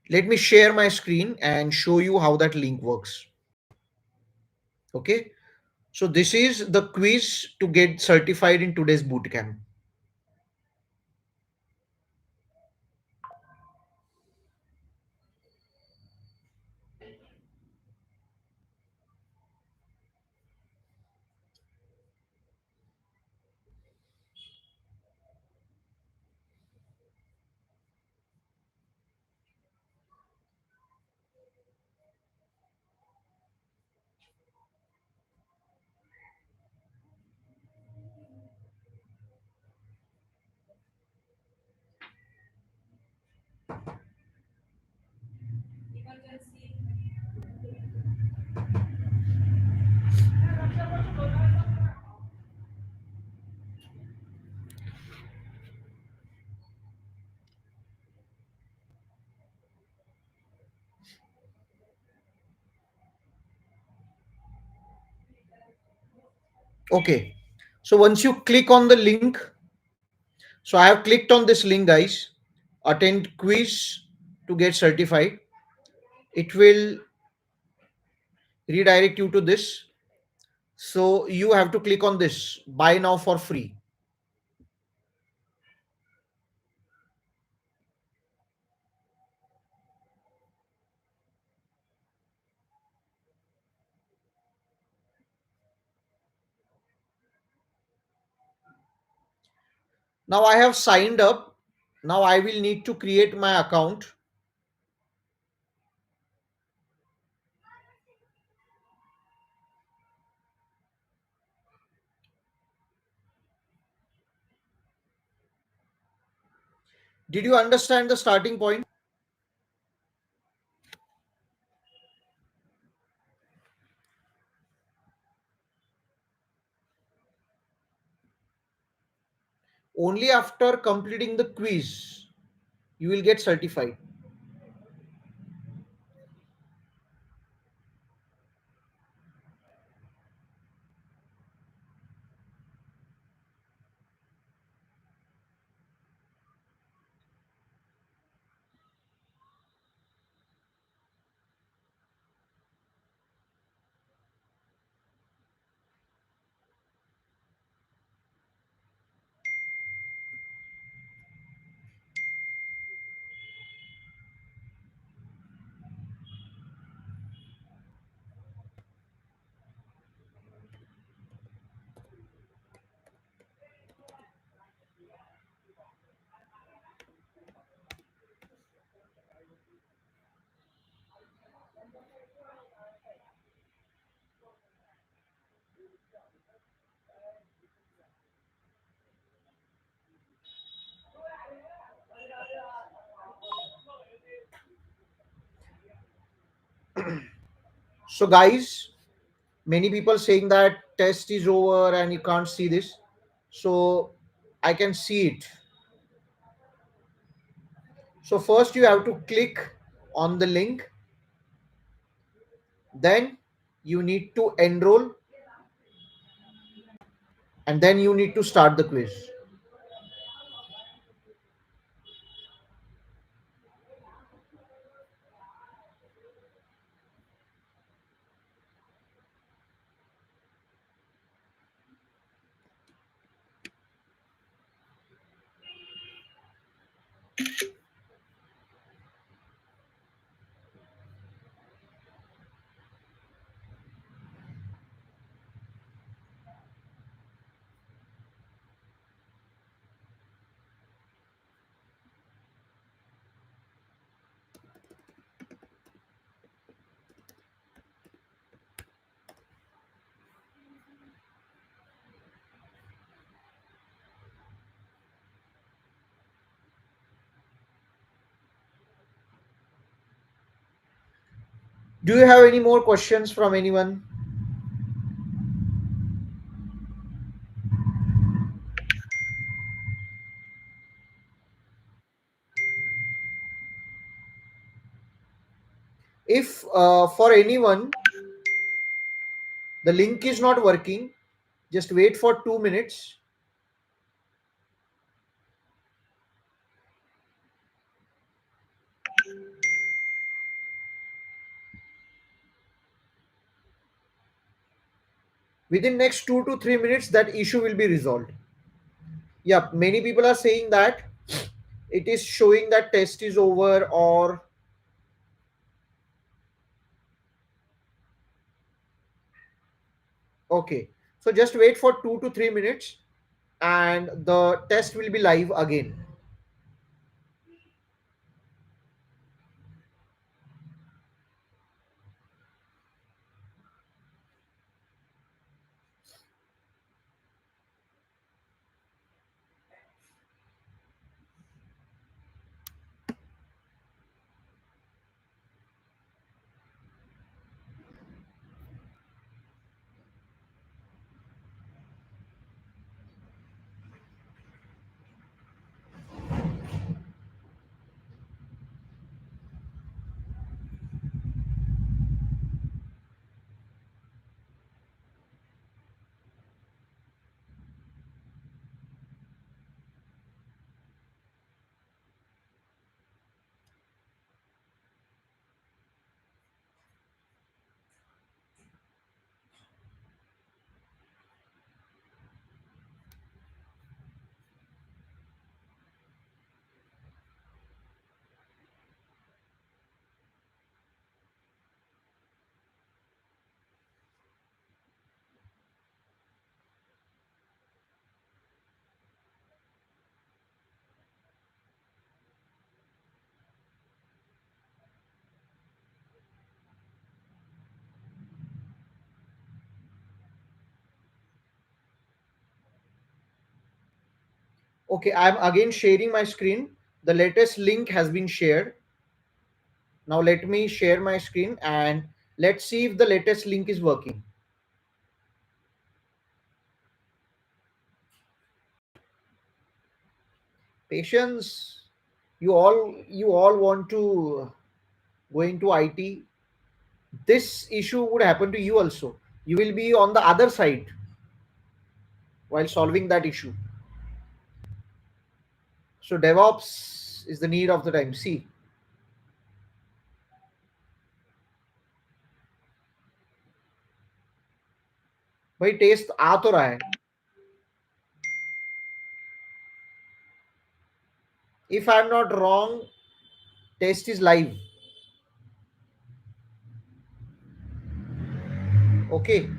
Let me share my screen and show you how that link works. Okay. So this is the quiz to get certified in today's bootcamp. Okay. So once you click on the link, so I have clicked on this link, guys. Attend quiz to get certified. It will redirect you to this. So you have to click on this buy now for free. Now I have signed up. Now I will need to create my account. Did you understand the starting point? Only after completing the quiz you will get certified. So guys, many people saying that test is over and you can't see this. So I can see it. So first you have to click on the link, then you need to enroll, and then you need to start the quiz. Do you have any more questions from anyone? If for anyone the link is not working, just wait for 2 minutes. Within next 2 to 3 minutes, that issue will be resolved. Yeah, many people are saying that it is showing that test is over or okay. So just wait for 2 to 3 minutes and the test will be live again. Okay, I'm again sharing my screen. The latest link has been shared. Now let me share my screen and let's see if the latest link is working. Patience, you all want to go into IT. This issue would happen to you also. You will be on the other side while solving that issue. So DevOps is the need of the time. See, भाई test आ तो रहा है. If I'm not wrong, test is live. Okay.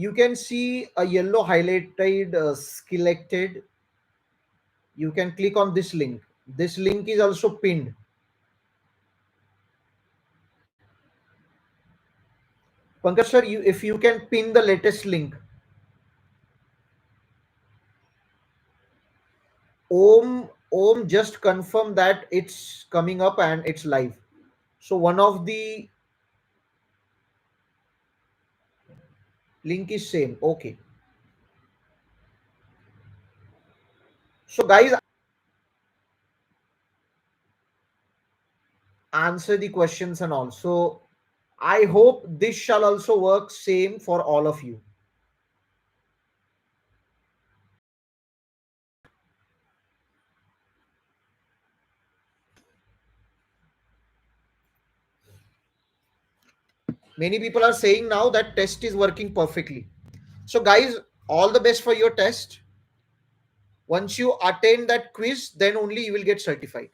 You can see a yellow highlighted selected. You can click on this link. This link is also pinned. Pankaj sir, if you can pin the latest link. Om just confirm that it's coming up and it's live. So one of the link is same. Okay. So guys, answer the questions and all. So I hope this shall also work same for all of you. Many people are saying now that test is working perfectly. So guys, all the best for your test. Once you attain that quiz, then only you will get certified.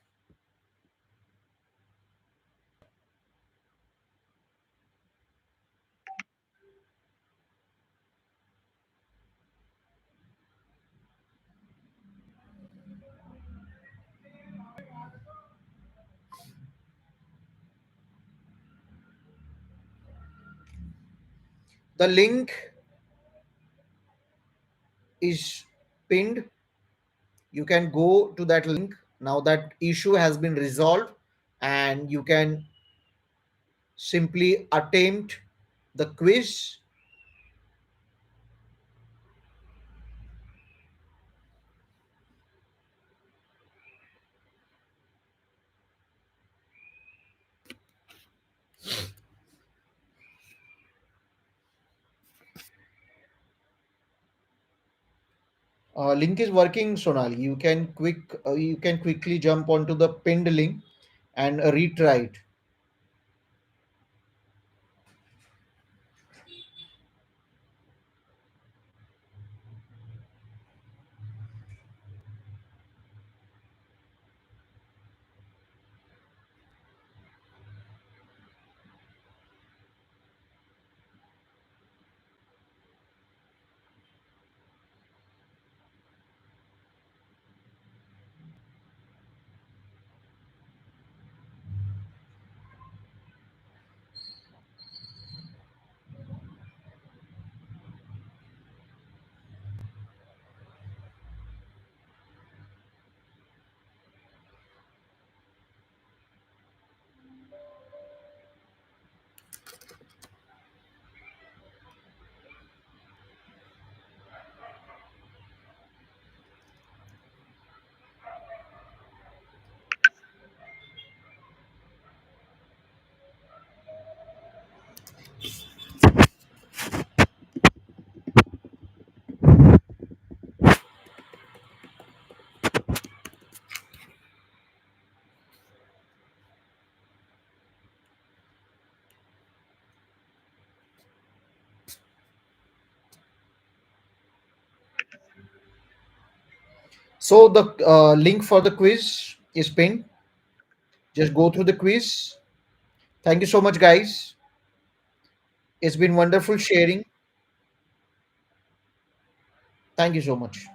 The link is pinned. You can go to that link. Now that issue has been resolved and you can simply attempt the quiz. Link is working, Sonali. You can quickly jump onto the pinned link and retry it. So the link for the quiz is pinned. Just go through the quiz. Thank you so much, guys. It's been wonderful sharing. Thank you so much.